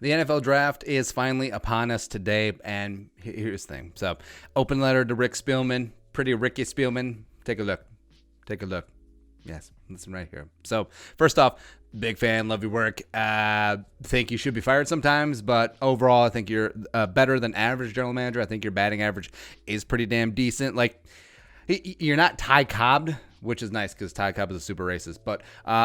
The NFL draft is finally upon us today, and here's the thing. So, open letter to Rick Spielman, pretty Ricky Spielman. Take a look. Take a look. Yes, listen right here. So, first off, big fan, love your work. Think you should be fired sometimes, but overall, I think you're better than average general manager. I think your batting average is pretty damn decent. Like, you're not Ty Cobb, which is nice because Ty Cobb is a super racist, but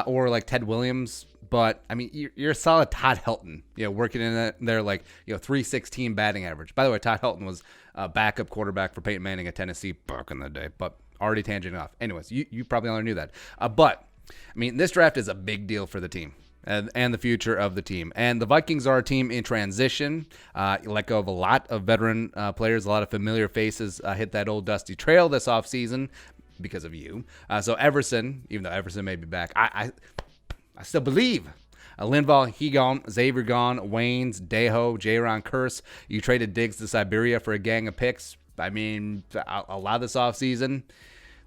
or like Ted Williams. But I mean, you're a solid Todd Helton, working in there like 316 batting average. By the way, Todd Helton was a backup quarterback for Peyton Manning at Tennessee back in the day, but already tangent off. Anyways, you probably already knew that. But I mean, this draft is a big deal for the team and the future of the team. And the Vikings are a team in transition. Let go of a lot of veteran players, a lot of familiar faces. Hit that old dusty trail this offseason because of you. So Everson, even though Everson may be back, I still believe. Linval, he gone. Xavier gone. Waynes, Deho, Jaron Curse. You traded Diggs to Siberia for a gang of picks. I mean, a lot of this offseason,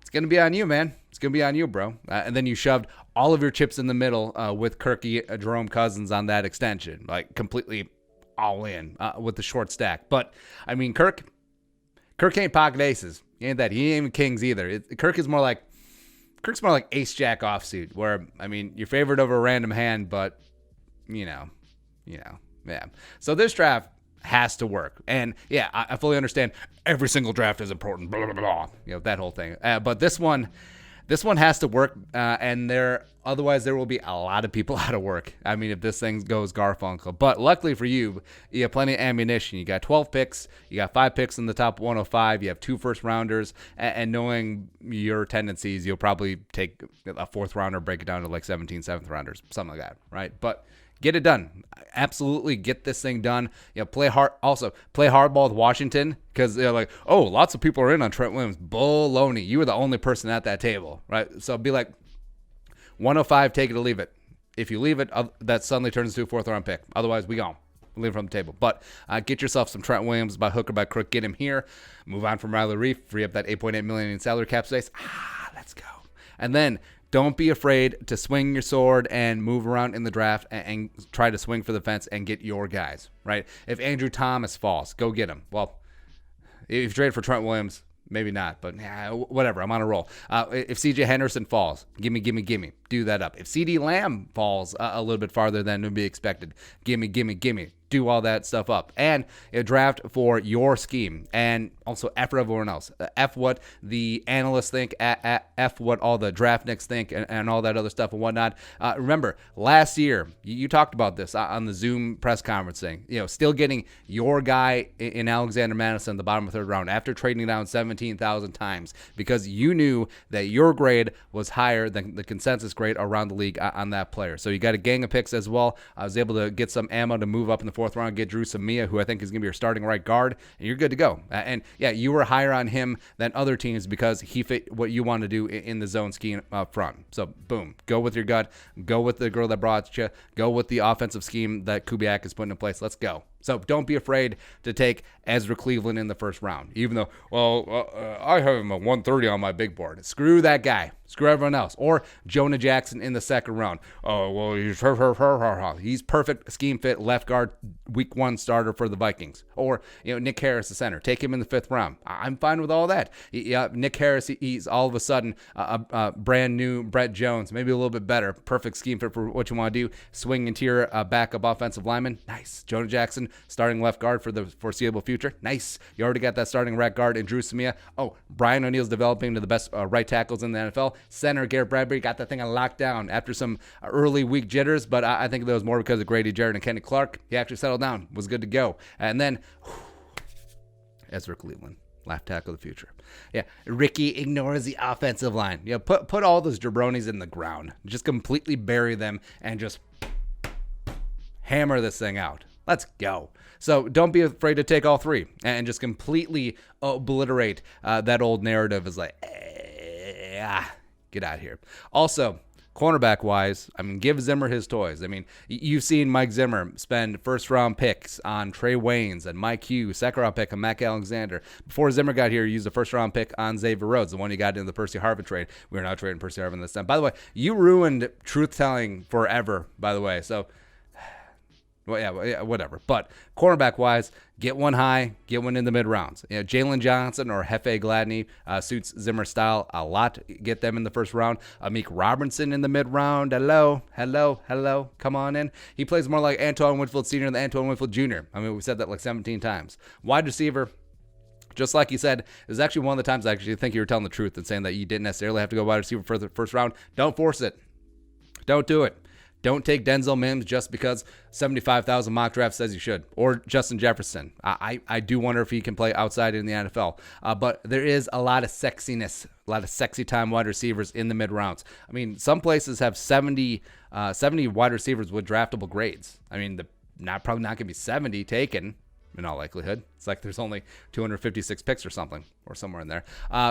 it's going to be on you, man. It's going to be on you, bro. And then you shoved all of your chips in the middle with Kirky, Jerome Cousins on that extension. Like, completely all in with the short stack. But, I mean, Kirk ain't pocket aces. He ain't that. He ain't even kings either. Kirk's more like ace-jack offsuit, where, I mean, you're favored over a random hand, but, yeah. So this draft has to work. And, yeah, I fully understand every single draft is important, blah, blah, blah, that whole thing. But this one has to work, and otherwise there will be a lot of people out of work. I mean, if this thing goes Garfunkel. But luckily for you, you have plenty of ammunition. You got 12 picks. You got 5 picks in the top 105. You have 2 first-rounders. And knowing your tendencies, you'll probably take a 4th-rounder, break it down to like 17 7th-rounders, something like that, right? But get it done. Absolutely get this thing done. Play hard. Also, play hardball with Washington because they're like, oh, lots of people are in on Trent Williams. Baloney. You were the only person at that table, right? So be like, 105, take it or leave it. If you leave it, that suddenly turns into a 4th-round pick. Otherwise, we gone. Leave it from the table. But get yourself some Trent Williams by hook or by crook. Get him here. Move on from Riley Reef. Free up that $8.8 million in salary cap space. Let's go. And then don't be afraid to swing your sword and move around in the draft and try to swing for the fence and get your guys, right? If Andrew Thomas falls, go get him. Well, if you trade for Trent Williams, maybe not, but whatever. I'm on a roll. If C.J. Henderson falls, gimme. Do that up. If C.D. Lamb falls a little bit farther than would be expected, gimme. Do all that stuff up. And a draft for your scheme. And also F everyone else. F what the analysts think. F what all the draftniks think and all that other stuff and whatnot. Remember, last year, you talked about this on the Zoom press conference thing. Still getting your guy in Alexander Madison in the bottom of the 3rd round after trading down 17,000 times because you knew that your grade was higher than the consensus grade around the league on that player. So you got a gang of picks as well. I was able to get some ammo to move up in the 4th round, get Drew Samia, who I think is going to be your starting right guard, and you're good to go. And yeah, you were higher on him than other teams because he fit what you want to do in the zone scheme up front. So boom, go with your gut, go with the girl that brought you, go with the offensive scheme that Kubiak is putting in place. Let's go. So don't be afraid to take Ezra Cleveland in the 1st round, even though, I have him at 130 on my big board. Screw that guy. Screw everyone else. Or Jonah Jackson in the 2nd round. Oh, well, he's perfect scheme fit left guard, week 1 starter for the Vikings. Or, Nick Harris, the center. Take him in the 5th round. I'm fine with all that. Yeah, Nick Harris, he's all of a sudden a brand new Brett Jones, maybe a little bit better. Perfect scheme fit for what you want to do. Swing interior backup offensive lineman. Nice. Jonah Jackson, starting left guard for the foreseeable future. Nice. You already got that starting right guard in Drew Samia. Oh, Brian O'Neill's developing into the best right tackles in the NFL. Center Garrett Bradbury got that thing on lockdown after some early week jitters, but I think that was more because of Grady Jarrett and Kenny Clark. He actually settled down, was good to go. And then Ezra Cleveland, left tackle of the future. Yeah, Ricky ignores the offensive line. Put all those jabronis in the ground. Just completely bury them and just hammer this thing out. Let's go. So don't be afraid to take all 3 and just completely obliterate that old narrative as like, get out of here. Also, cornerback-wise, give Zimmer his toys. You've seen Mike Zimmer spend 1st-round picks on Trey Waynes and Mike Hughes, 2nd-round pick on Mac Alexander. Before Zimmer got here, he used a 1st-round pick on Xavier Rhodes, the one you got in the Percy Harvin trade. We're not trading Percy Harvin this time. By the way, you ruined truth-telling forever, by the way. So Well, yeah, whatever. But cornerback wise, get one high, get one in the mid rounds. Jalen Johnson or Hefe Gladney suits Zimmer style a lot. Get them in the first round. Amik Robertson in the mid round. Hello. Come on in. He plays more like Antoine Winfield Sr. than Antoine Winfield Jr. I mean, we said that like 17 times. Wide receiver. Just like you said, it was actually one of the times I actually think you were telling the truth and saying that you didn't necessarily have to go wide receiver for the first round. Don't force it. Don't do it. Don't take Denzel Mims just because 75,000 mock draft says you should. Or Justin Jefferson. I do wonder if he can play outside in the NFL. But there is a lot of sexiness, a lot of sexy time wide receivers in the mid rounds. I mean, some places have 70 wide receivers with draftable grades. I mean, probably not going to be 70 taken in all likelihood. It's like there's only 256 picks or something, or somewhere in there.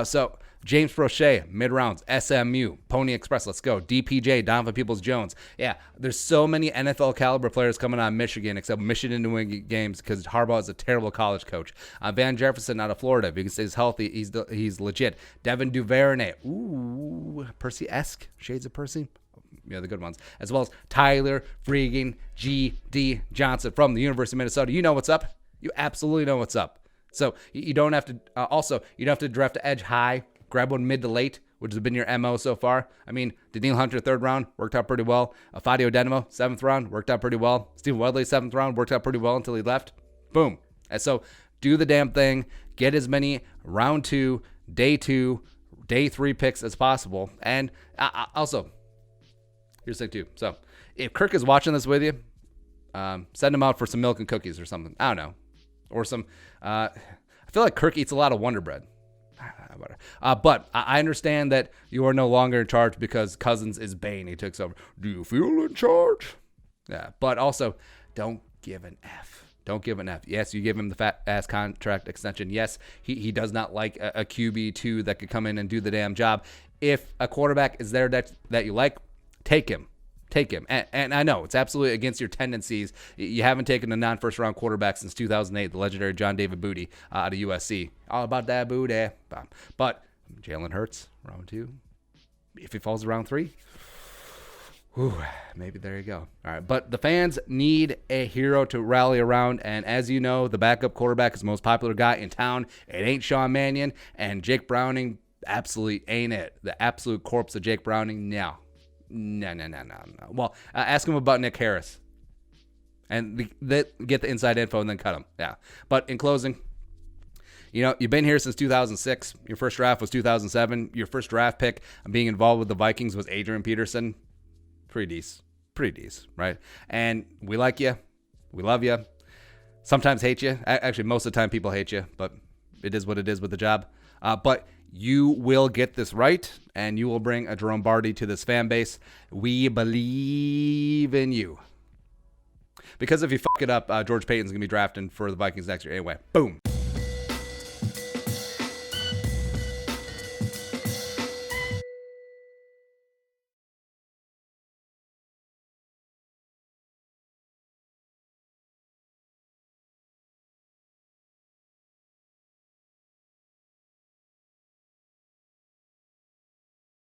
So James Prochet, mid-rounds, SMU, Pony Express, let's go. DPJ, Donovan Peoples-Jones. Yeah, there's so many NFL caliber players coming out of Michigan, except Michigan to win games because Harbaugh is a terrible college coach. Van Jefferson out of Florida, if he can stay healthy, he's legit. Devin Duvernay, ooh, Percy-esque, shades of Percy. The good ones, as well as Tyler Freaking G.D. Johnson from the University of Minnesota. You know what's up. You absolutely know what's up. So you don't have to, you don't have to draft an edge high, grab one mid to late, which has been your MO so far. I mean, Daniil Hunter, 3rd round, worked out pretty well. Fadio Denimo, 7th round, worked out pretty well. Stephen Wedley, 7th round, worked out pretty well until he left. Boom. And so do the damn thing. Get as many round 2, day 2, day 3 picks as possible. And also, here's the thing too. So if Kirk is watching this with you, send him out for some milk and cookies or something. I don't know. Or some, I feel like Kirk eats a lot of Wonder Bread. But I understand that you are no longer in charge because Cousins is Bane. He takes over. Do you feel in charge? Yeah. But also, don't give an F. Don't give an F. Yes, you give him the fat-ass contract extension. Yes, he does not like a QB2 that could come in and do the damn job. If a quarterback is there that you like, take him. Take him. And I know it's absolutely against your tendencies. You haven't taken a non-first round quarterback since 2008, the legendary John David Booty out of USC. All about that booty. But Jalen Hurts, round 2. If he falls to round 3, whew, maybe there you go. All right. But the fans need a hero to rally around. And as you know, the backup quarterback is the most popular guy in town. It ain't Sean Mannion. And Jake Browning absolutely ain't it. The absolute corpse of Jake Browning, no. No. Well, ask him about Nick Harris. And get the inside info and then cut him. Yeah. But in closing, you've been here since 2006. Your first draft was 2007. Your first draft pick being involved with the Vikings was Adrian Peterson. Pretty decent, right? And we like you. We love you. Sometimes hate you. Actually, most of the time people hate you, but it is what it is with the job. But you will get this right, and you will bring a Jerome Barty to this fan base. We believe in you. Because if you fuck it up, George Payton's going to be drafting for the Vikings next year anyway. Boom.